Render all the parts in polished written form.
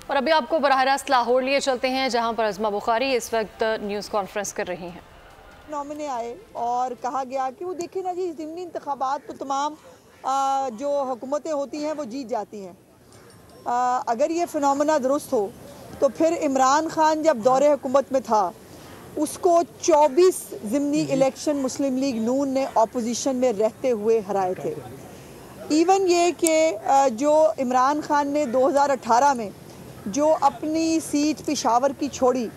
और अभी आपको बराह रास्त लाहौर लिए चलते हैं, जहां पर अज़मा बुखारी इस वक्त न्यूज़ कॉन्फ्रेंस कर रही हैं। नॉमिने आए और कहा गया कि वो देखिए ना जी, ज़िमनी इंतखाबात तो तमाम जो हुकूमतें होती हैं वो जीत जाती हैं। अगर ये फिनोमेना दुरुस्त हो तो फिर इमरान खान जब दौरे हुकूमत में था उसको 24 ज़िमनी इलेक्शन मुस्लिम लीग नून ने अपोजिशन में रहते हुए हराए थे। इवन ये कि जो इमरान खान ने 2018 में जो अपनी सीट पेशावर की छोड़ी,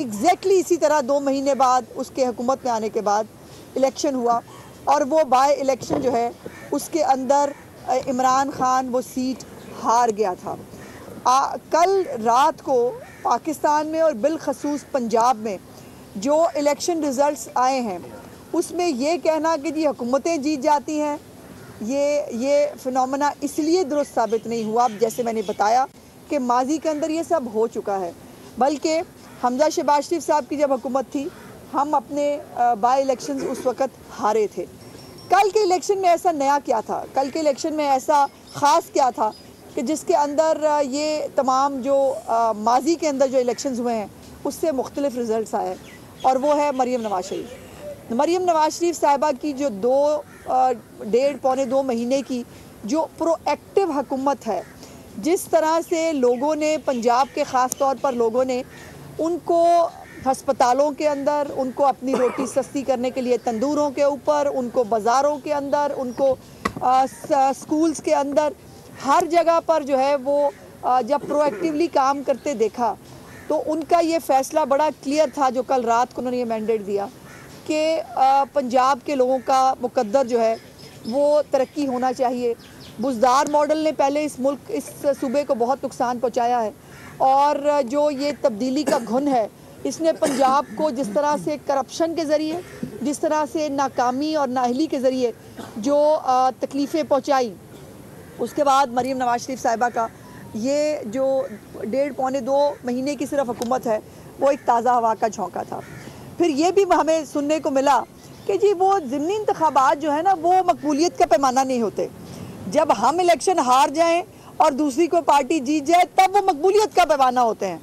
एग्जैक्टली इसी तरह 2 महीने बाद उसके हुकूमत में आने के बाद इलेक्शन हुआ और वो बाय इलेक्शन जो है उसके अंदर इमरान खान वो सीट हार गया था। कल रात को पाकिस्तान में और बिलखसूस पंजाब में जो इलेक्शन रिज़ल्ट्स आए हैं उसमें ये कहना कि जी हुकूमतें जीत जाती हैं, ये फिनोमेना इसलिए दुरुस्त साबित नहीं हुआ, जैसे मैंने बताया कि माजी के अंदर ये सब हो चुका है। बल्कि हमजा शहबाज शरीफ साहब की जब हुकूमत थी, हम अपने बाई इलेक्शन उस वक़्त हारे थे। कल के इलेक्शन में ऐसा नया क्या था, कल के इलेक्शन में ऐसा ख़ास क्या था कि जिसके अंदर ये तमाम जो माजी के अंदर जो इलेक्शंस हुए हैं उससे मुख्तलिफ रिज़ल्ट्स आए, और वो है मरीम नवाज़ शरीफ। मरीम नवाज़ शरीफ साहिबा की जो 1.5-2 महीने की जो प्रोएक्टिव हुकूमत है, जिस तरह से लोगों ने पंजाब के ख़ास तौर पर लोगों ने उनको हस्पतालों के अंदर, उनको अपनी रोटी सस्ती करने के लिए तंदूरों के ऊपर, उनको बाज़ारों के अंदर, उनको स्कूल्स के अंदर, हर जगह पर जो है वो जब प्रोएक्टिवली काम करते देखा तो उनका ये फ़ैसला बड़ा क्लियर था जो कल रात को उन्होंने ये मैंडेट दिया कि पंजाब के लोगों का मुकद्दर जो है वो तरक्की होना चाहिए। बुज़दार मॉडल ने पहले इस मुल्क, इस सूबे को बहुत नुकसान पहुंचाया है, और जो ये तब्दीली का घुन है इसने पंजाब को जिस तरह से करप्शन के ज़रिए, जिस तरह से नाकामी और नाअहली के ज़रिए जो तकलीफ़ें पहुंचाई, उसके बाद मरीम नवाज़ शरीफ साहिबा का ये जो 1.5-2 महीने की सिर्फ हुकूमत है वो एक ताज़ा हवा का झोंका था। फिर ये भी हमें सुनने को मिला कि जी वो ज़िमनी इंतखाबात जो है ना वो मकबूलियत का पैमाना नहीं होते। जब हम इलेक्शन हार जाएं और दूसरी कोई पार्टी जीत जाए तब वो मकबूलियत का पैमाना होते हैं।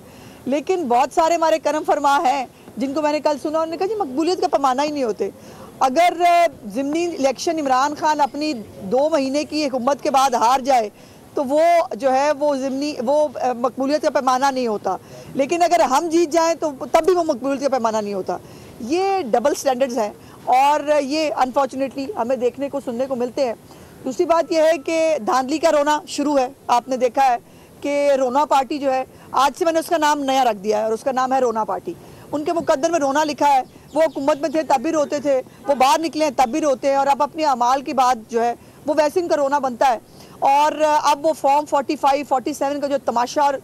लेकिन बहुत सारे हमारे करम फरमा हैं जिनको मैंने कल सुना, उन्होंने कहा जी मकबूलियत का पैमाना ही नहीं होते। अगर ज़िमनी इलेक्शन इमरान खान अपनी 2 महीने की हुकूमत के बाद हार जाए तो वो जो है वो मकबूलियत का पैमाना नहीं होता, लेकिन अगर हम जीत जाएं तो तब भी वो मकबूलियत का पैमाना नहीं होता। ये डबल स्टैंडर्ड्स हैं और ये अनफॉर्चुनेटली हमें देखने को, सुनने को मिलते हैं। दूसरी बात यह है कि धांधली का रोना शुरू है। आपने देखा है कि रोना पार्टी जो है, आज से मैंने उसका नाम नया रख दिया है और उसका नाम है रोना पार्टी। उनके मुकद्दर में रोना लिखा है। वो हुकूमत में थे तब भी रोते थे, वो बाहर निकले हैं तब भी रोते हैं, और अब अपने अमाल की बात जो है वो वैसे इनका रोना बनता है। और अब वो फॉर्म 45-47 का जो तमाशा और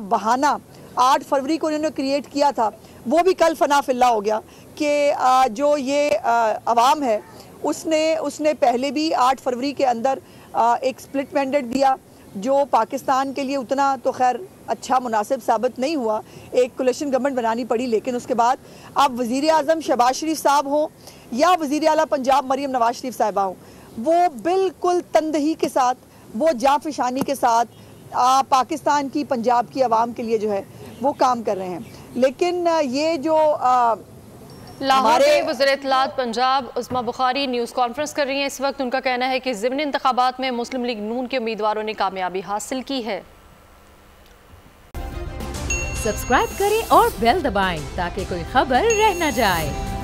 बहाना 8 फरवरी को उन्होंने क्रिएट किया था वो भी कल फना फिल्ला हो गया कि जो ये अवाम है उसने पहले भी 8 फरवरी के अंदर एक स्प्लिट मैंडेट दिया जो पाकिस्तान के लिए उतना तो खैर अच्छा मुनासिब साबित नहीं हुआ, एक कोलिशन गवर्नमेंट बनानी पड़ी। लेकिन उसके बाद अब वज़ीर आज़म शहबाज शरीफ साहब हों या वज़ीर आला पंजाब मरीम नवाज़ शरीफ साहिबा हों, वो बिल्कुल तंदही के साथ, वो जाँफशानी के साथ पाकिस्तान की, पंजाब की आवाम के लिए जो है वो काम कर रहे हैं। लेकिन ये जो लाहौर में वज़ीर इत्तलात पंजाब अज़मा बुखारी न्यूज़ कॉन्फ्रेंस कर रही हैं इस वक्त। उनका कहना है कि ज़िमनी इंतखाबात में मुस्लिम लीग नून के उम्मीदवारों ने कामयाबी हासिल की है। सब्सक्राइब करें और बेल दबाएं ताकि कोई खबर रह न जाए।